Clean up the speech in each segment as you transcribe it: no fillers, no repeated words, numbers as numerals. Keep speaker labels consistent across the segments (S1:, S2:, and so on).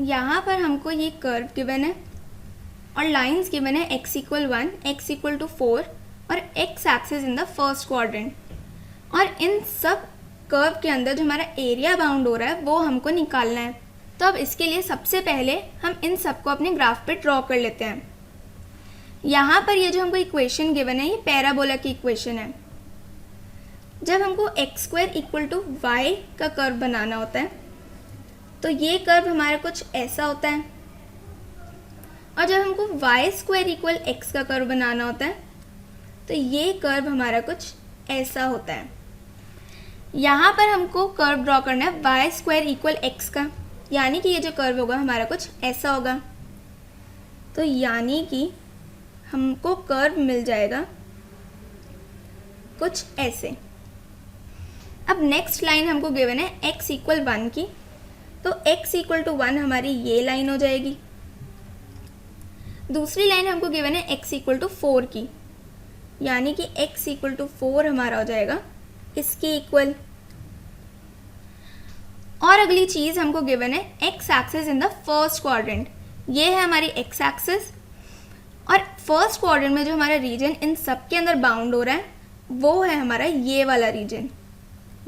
S1: यहाँ पर हमको ये कर्व गिवन है और लाइंस गिवन है x equal 1, x equal to 4 और x axis in the first quadrant. और इन सब कर्व के अंदर जो हमारा एरिया बाउंड हो रहा है वो हमको निकालना है। तो अब इसके लिए सबसे पहले हम इन सबको अपने ग्राफ पे ड्रॉ कर लेते हैं। यहाँ पर ये जो हमको इक्वेशन गिवन है ये पैराबोला की इक्वेशन है। जब हमको x square equal to y का कर्व बनाना होता है तो ये कर्व हमारा कुछ ऐसा होता है, और जब हमको वाई स्क्वायर इक्वल एक्स का कर्व बनाना होता है तो ये कर्व हमारा कुछ ऐसा होता है। यहाँ पर हमको कर्व ड्रॉ करना है वाई स्क्वायर इक्वल एक्स का, यानी कि ये जो कर्व होगा हमारा कुछ ऐसा होगा। तो यानी कि हमको कर्व मिल जाएगा कुछ ऐसे। अब नेक्स्ट लाइन हमको गिवन है x इक्वल 1 की, तो x इक्वल टू 1 हमारी ये लाइन हो जाएगी। दूसरी लाइन हमको गिवन है x इक्वल टू 4 की, यानी कि x इक्वल टू 4 हमारा हो जाएगा इसके इक्वल। और अगली चीज़ हमको गिवन है x axis in the first quadrant, ये है हमारी x एक्सिस। और फर्स्ट क्वाड्रेंट में जो हमारा रीजन इन सब के अंदर बाउंड हो रहा है वो है हमारा ये वाला रीजन,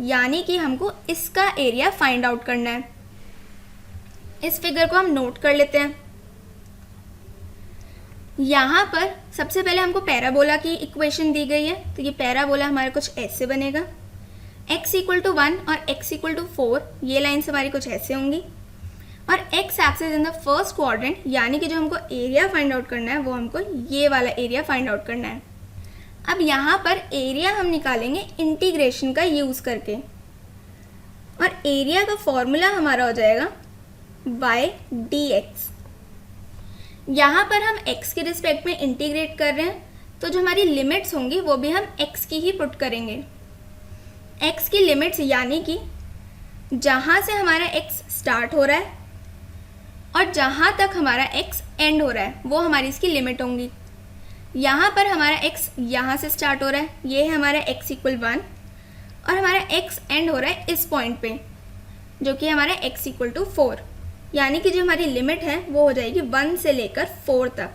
S1: यानी कि हमको इसका एरिया फाइंड आउट करना है। इस फिगर को हम नोट कर लेते हैं। यहाँ पर सबसे पहले हमको पैराबोला की इक्वेशन दी गई है, तो ये पैराबोला हमारा कुछ ऐसे बनेगा। x इक्वल टू 1 और x इक्वल टू 4 ये लाइन्स हमारी कुछ ऐसे होंगी, और x axis in the first quadrant, यानी कि जो हमको एरिया फाइंड आउट करना है वो हमको ये वाला एरिया फाइंड आउट करना है। अब यहाँ पर एरिया हम निकालेंगे इंटीग्रेशन का यूज़ करके, और एरिया का फॉर्मूला हमारा हो जाएगा y/dx। यहाँ पर हम x के रिस्पेक्ट में इंटीग्रेट कर रहे हैं, तो जो हमारी लिमिट्स होंगी वो भी हम x की ही पुट करेंगे। x की लिमिट्स यानी कि जहाँ से हमारा x स्टार्ट हो रहा है और जहाँ तक हमारा x एंड हो रहा है वो हमारी इसकी लिमिट होंगी। यहाँ पर हमारा x यहाँ से स्टार्ट हो रहा है, ये है हमारा x इक्वल 1, और हमारा x एंड हो रहा है इस पॉइंट पे जो कि हमारा x इक्वल टू 4, यानी कि जो हमारी लिमिट है वो हो जाएगी 1 से लेकर 4 तक।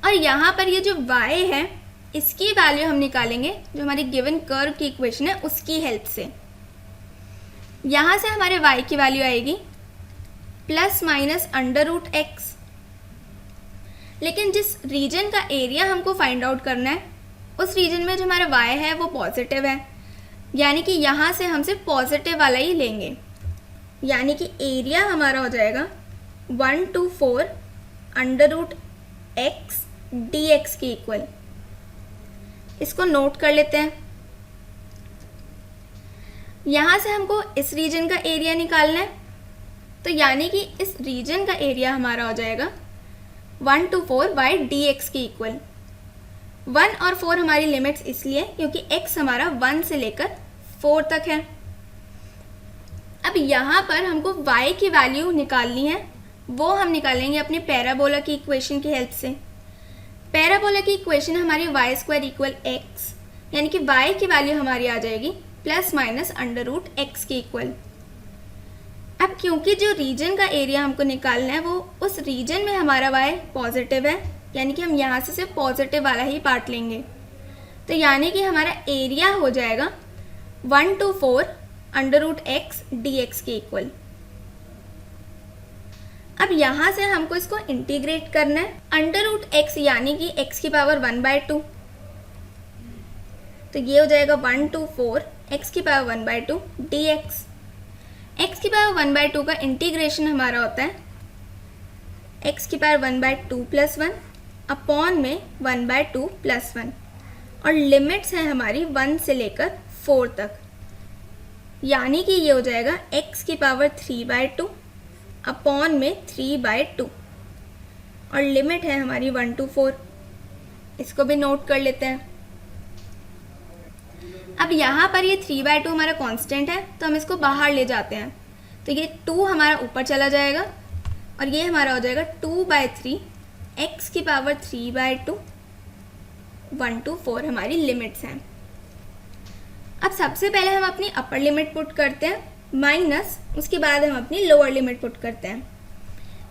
S1: और यहाँ पर ये जो y है इसकी वैल्यू हम निकालेंगे जो हमारी गिवन कर्व की इक्वेशन है उसकी हेल्प से। यहाँ से हमारे y की वैल्यू आएगी plus minus under root x, लेकिन जिस रीजन का एरिया हमको फाइंड आउट करना है उस रीजन में जो हमारा y है वो पॉजिटिव है, यानी कि यहाँ से हम सिर्फ पॉजिटिव वाला ही लेंगे, यानी कि एरिया हमारा हो जाएगा 1 to 4 under root x dx के इक्वल। इसको नोट कर लेते हैं। यहाँ से हमको इस रीजन का एरिया निकालना है, तो यानी कि इस रीजन का एरिया हमारा हो जाएगा 1 to 4 y dx के इक्वल। 1 और 4 हमारी लिमिट्स इसलिए क्योंकि x हमारा 1 से लेकर 4 तक है। अब यहाँ पर हमको y की वैल्यू निकालनी है, वो हम निकालेंगे अपने पैराबोला की इक्वेशन की हेल्प से। पैराबोला की इक्वेशन हमारी y स्क्वायर इक्वल x, यानी कि y की वैल्यू हमारी आ जाएगी plus minus under root x के इक्वल। अब क्योंकि जो रीजन का एरिया हमको निकालना है वो उस रीजन में हमारा y पॉजिटिव है, यानी कि हम यहाँ से सिर्फ पॉजिटिव वाला ही पार्ट लेंगे, तो यानी कि हमारा एरिया हो जाएगा 1 to 4 under root x dx के इक्वल। अब यहाँ से हमको इसको इंटीग्रेट करना है। अंडर रूट x यानी कि x की पावर 1/2, तो ये हो जाएगा 1 to 4 x की पावर 1/2 dx। x की पावर 1/2 का इंटीग्रेशन हमारा होता है x की पावर 1/2 + 1 अपॉन में 1/2 + 1, और लिमिट्स हैं हमारी 1 से लेकर 4 तक, यानी कि ये हो जाएगा x की पावर 3/2 अपॉन में 3/2, और लिमिट है हमारी 1 to 4। इसको भी नोट कर लेते हैं। अब यहाँ पर ये 3/2 हमारा कांस्टेंट है, तो हम इसको बाहर ले जाते हैं, तो ये 2 हमारा ऊपर चला जाएगा और ये हमारा हो जाएगा 2/3 x की पावर 3/2 1 to 4 हमारी लिमिट्स हैं। अब सबसे पहले हम अपनी अपर लिमिट पुट करते हैं, माइनस उसके बाद हम अपनी लोअर लिमिट पुट करते हैं।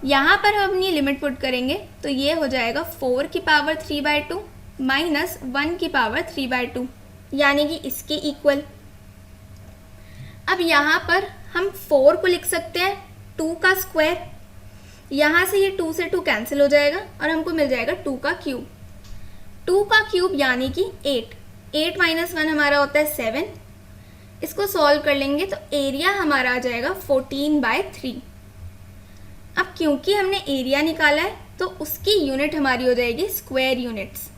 S1: यहाँ पर हम अपनी लिमिट पुट करेंगे तो ये हो जाएगा 4 की पावर 3/2 माइनस 1 की पावर 3/2, यानी कि इसके इक्वल। अब यहाँ पर हम 4 को लिख सकते हैं 2 का स्क्वायर, यहाँ से ये 2 से 2 कैंसिल हो जाएगा और हमको मिल जाएगा 2 का क्यूब। 2 का क्यूब यानी कि 8 माइनस 1 हमारा होता है 7। इसको सॉल्व कर लेंगे तो एरिया हमारा आ जाएगा 14/3। अब क्योंकि हमने एरिया निकाला है तो उसकी यूनिट हमारी हो जाएगी स्क्वायर यूनिट्स।